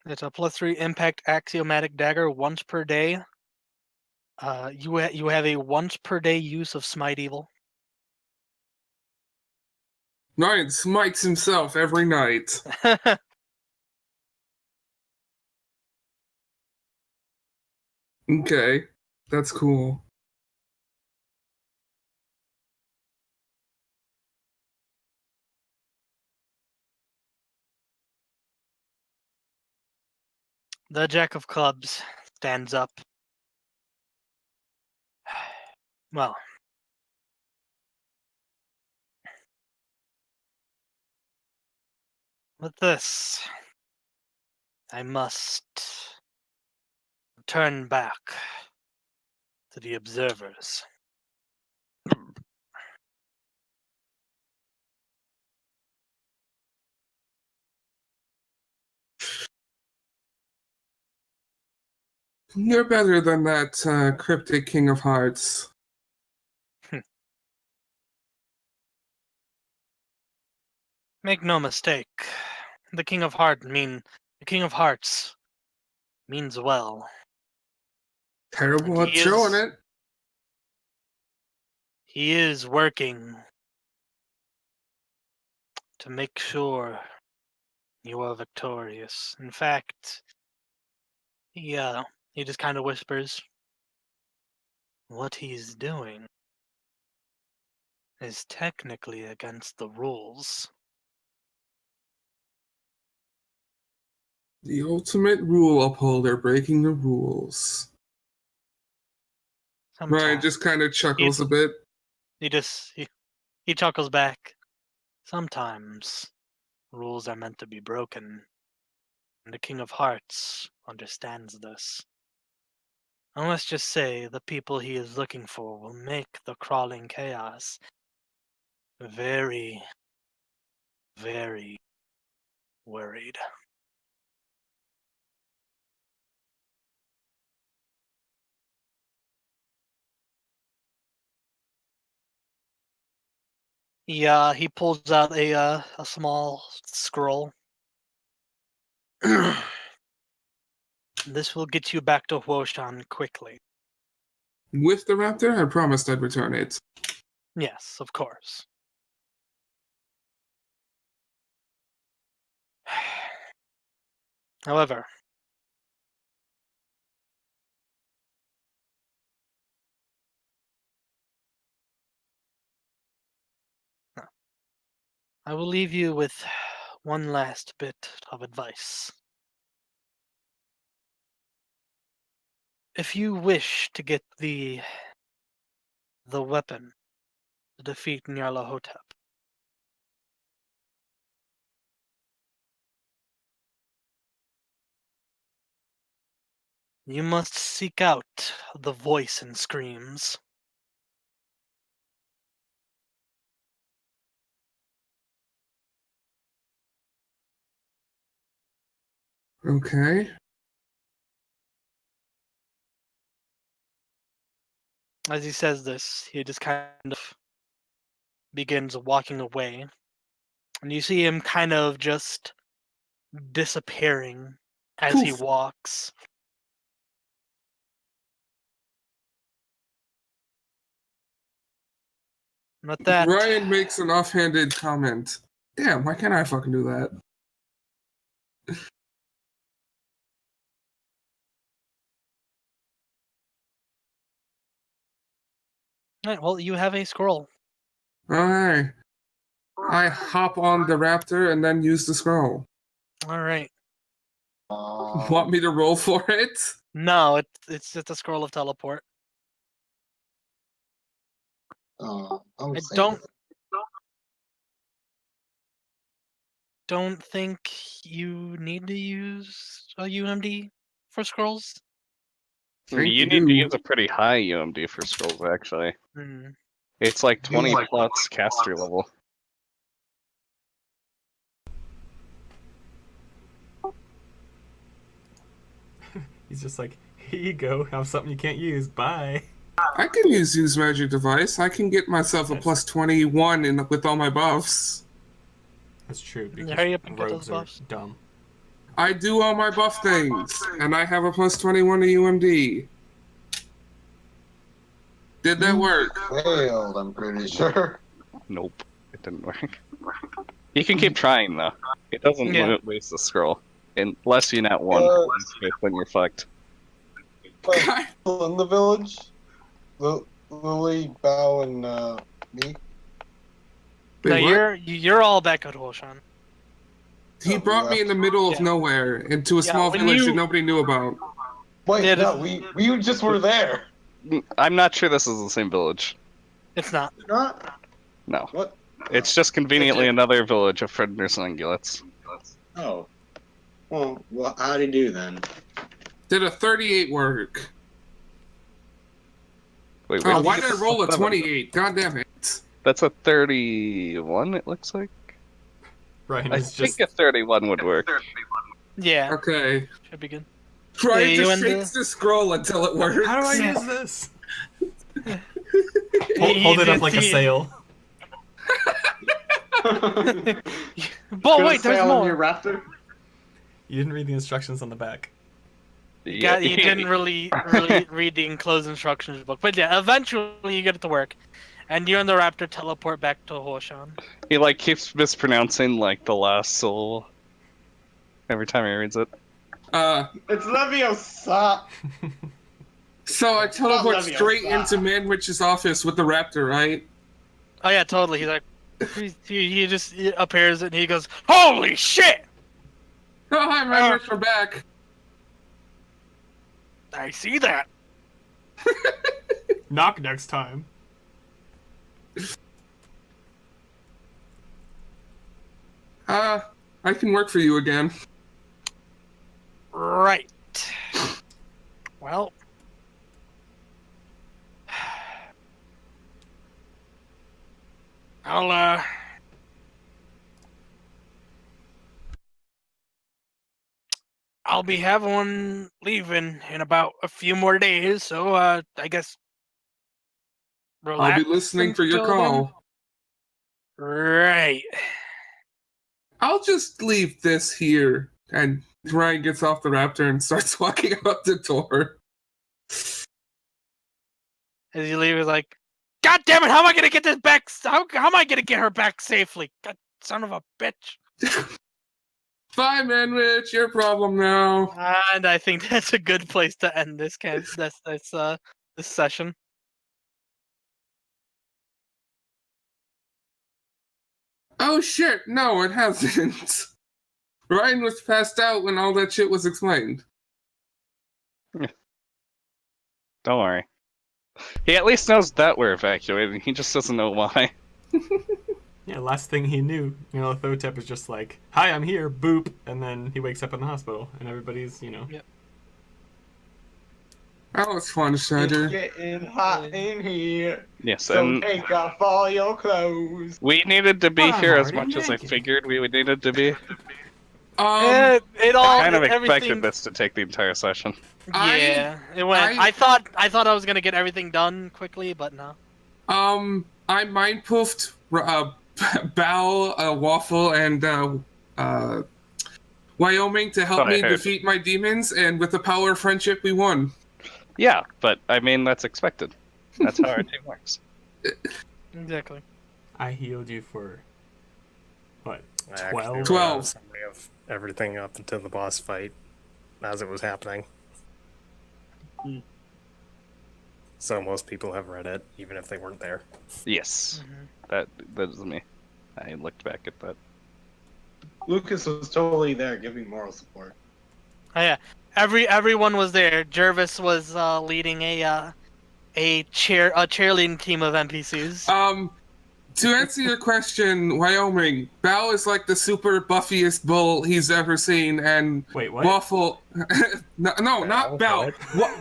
It's a +3 impact axiomatic dagger once per day. You have a once per day use of smite evil. Ryan smites himself every night. Okay, that's cool. The Jack of Clubs stands up. Well, with this, I must turn back to the observers. You're better than that cryptic King of Hearts. Make no mistake, the King of Hearts means well. Terrible And at showing it. he is working to make sure you are victorious. In fact, he just kind of whispers, what he's doing is technically against the rules. The ultimate rule upholder breaking the rules. Ryan Sometimes just kind of chuckles a bit. he chuckles back. Sometimes rules are meant to be broken, and the King of Hearts understands this. And let's just say the people he is looking for will make the crawling chaos very, very worried. He pulls out a small scroll. This will get you back to Huoshan quickly. With the raptor, I promised I'd return it. Yes, of course. However, I will leave you with one last bit of advice. If you wish to get the weapon to defeat Nyarlathotep, you must seek out the voice and screams. Okay. As he says this, he just kind of begins walking away. And you see him kind of just disappearing as he Poof. walks. And with that, Ryan makes an offhanded comment. Damn, why can't I fucking do that? Alright, well, you have a scroll. Alright. I hop on the raptor and then use the scroll. Alright. Want me to roll for it? No, it's just a scroll of teleport. I'm I saying- don't think you need to use a UMD for scrolls. Thank You need to use a pretty high UMD for scrolls, actually. Hmm. It's like 20 plus caster level. He's just like, here you go, have something you can't use, bye. I can use magic device. I can get myself a plus 21 with all my buffs. That's true, because Hurry up and get rogues those are buffs. dumb. I do all my buff things, and I have a plus 21 to UMD. Did that work? Failed, I'm pretty sure. Nope, it didn't work. You can keep trying, though. It doesn't Yeah. waste the scroll. Unless you net one, then you're fucked. People in the village? Lily, Bao, and me? No, Wait, what? you're all back at Huoshan. He brought me in the middle of Yeah. nowhere into a Yeah, small when village you- that nobody knew about. Wait, Yeah, no, we just were there. I'm not sure this is the same village. It's not. Not? No. What? It's just conveniently another village of Frienders and Ungulates. Oh. Well, how'd he do then? Did a 38 work? Wait, Oh, wait. why did I roll a 28? God damn it. That's a 31, it looks like? Ryan I is think just... a 31 would work. Yeah, Okay. should be good. Ryan you just and the- shakes the scroll until it works. How do I Yeah. use this? He Hold it up did- like a he- sail. But wait, there's On your more. raptor? You didn't read the instructions on the back. You didn't really read the enclosed instructions book. But yeah, eventually you get it to work. And you and the raptor teleport back to Huoshan. He like keeps mispronouncing like the last syllable every time he reads it. It's Leviosa! So I teleport Leviosa. straight into Manwich's office with the raptor, right? Oh yeah, totally. He's like, he just appears and he goes, "Holy shit! Oh, hi, Manwich, we're back. I see that." Knock next time. I can work for you again. Right. Well. I'll be having one leaving in about a few more days, so I guess relax I'll be listening for your until then. call. Right. I'll just leave this here. And Ryan gets off the raptor and starts walking out the door. As you leave, he's like, "God damn it! How am I gonna get this back? How am I gonna get her back safely? God, son of a bitch!" Bye, Manwich. Your problem now. And I think that's a good place to end this this session. Oh shit! No, it hasn't. Ryan was passed out when all that shit was explained. Don't worry. He at least knows that we're evacuating. He just doesn't know why. Yeah, last thing he knew, Thotep is just like, "Hi, I'm here," boop, and then he wakes up in the hospital, and everybody's, Yep. That was fun, Shredder. It's getting hot in here, Yes, so and take off all your clothes. we needed to be I'm here as already much as I naked. figured we needed to be. It all I kind of everything. expected this to take the entire session. Yeah, it went. I thought I was gonna get everything done quickly, but no. I mind poofed Bao, Waffle, and Wyoming to help Thought I me heard. defeat my demons, and with the power of friendship, we won. Yeah, but I mean that's expected. That's how our team works. Exactly. I healed you for what? I actually 12? ran out 12. of summary of everything up until the boss fight as it was happening. Hmm. So most people have read it, even if they weren't there. Yes, that is me. I looked back at that. Lucas was totally there giving moral support. Oh yeah, everyone was there. Jervis was leading a cheerleading team of NPCs. To answer your question, Wyoming, Bao is like the super buffiest bull he's ever seen, and Wait, what? Waffle. no, not Bao.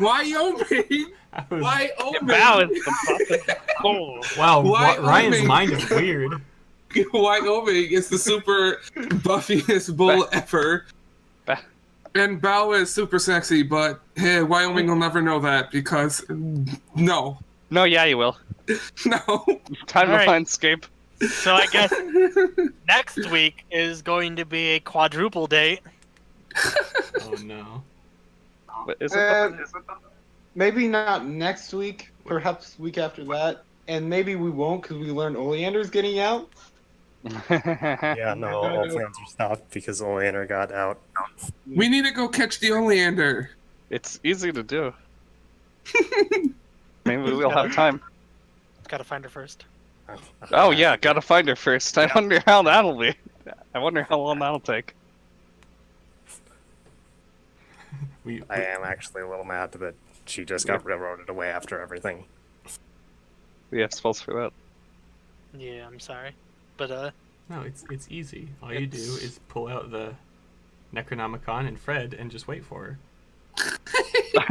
Wyoming. I was- Wyoming. Bao is the buffest bull. Wow, Wyoming. Ryan's mind is weird. Wyoming is the super buffiest bull ever. And Bao is super sexy, but hey, Wyoming will never know that because no. No, yeah, you will. No. Time All to right. Mindscape. So I guess next week is going to be a quadruple date. Oh no. What is it? Maybe not next week, perhaps week after that. And maybe we won't because we learned Oleander's getting out. Yeah, no, all plans are stopped because Oleander got out. We need to go catch the Oleander. It's easy to do. Maybe we'll have time. Gotta find her first. Oh yeah, gotta find her first. I wonder how that'll be. I wonder how long that'll take. I am actually a little mad that she just got railroaded away after everything. We have spells for that. Yeah, I'm sorry, but No, it's easy. All you do is pull out the Necronomicon and Fred and just wait for her.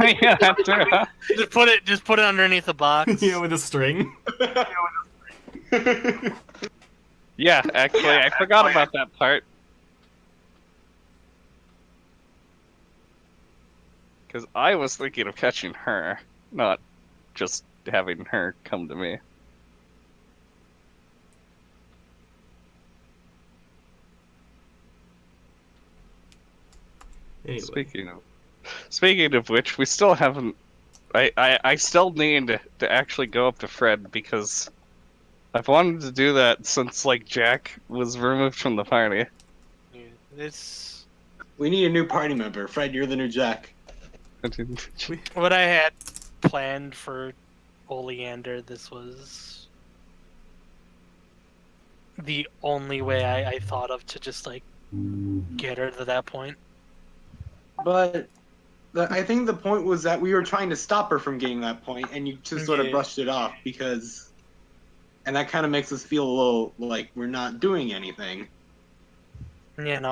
Yeah, that's true, huh? just put it underneath the box. Yeah, with a string. Yeah, actually, I forgot about that part. Because I was thinking of catching her, not just having her come to me. Anyway. Speaking of which, we still haven't. I still need to actually go up to Fred because I've wanted to do that since like Jack was removed from the party. It's We need a new party member. Fred, you're the new Jack. what I had planned for Oleander. This was the only way I thought of to just like get her to that point. But I think the point was that we were trying to stop her from getting that point, and you just sort of Yeah. brushed it off because, and that kind of makes us feel a little like we're not doing anything. Yeah, no,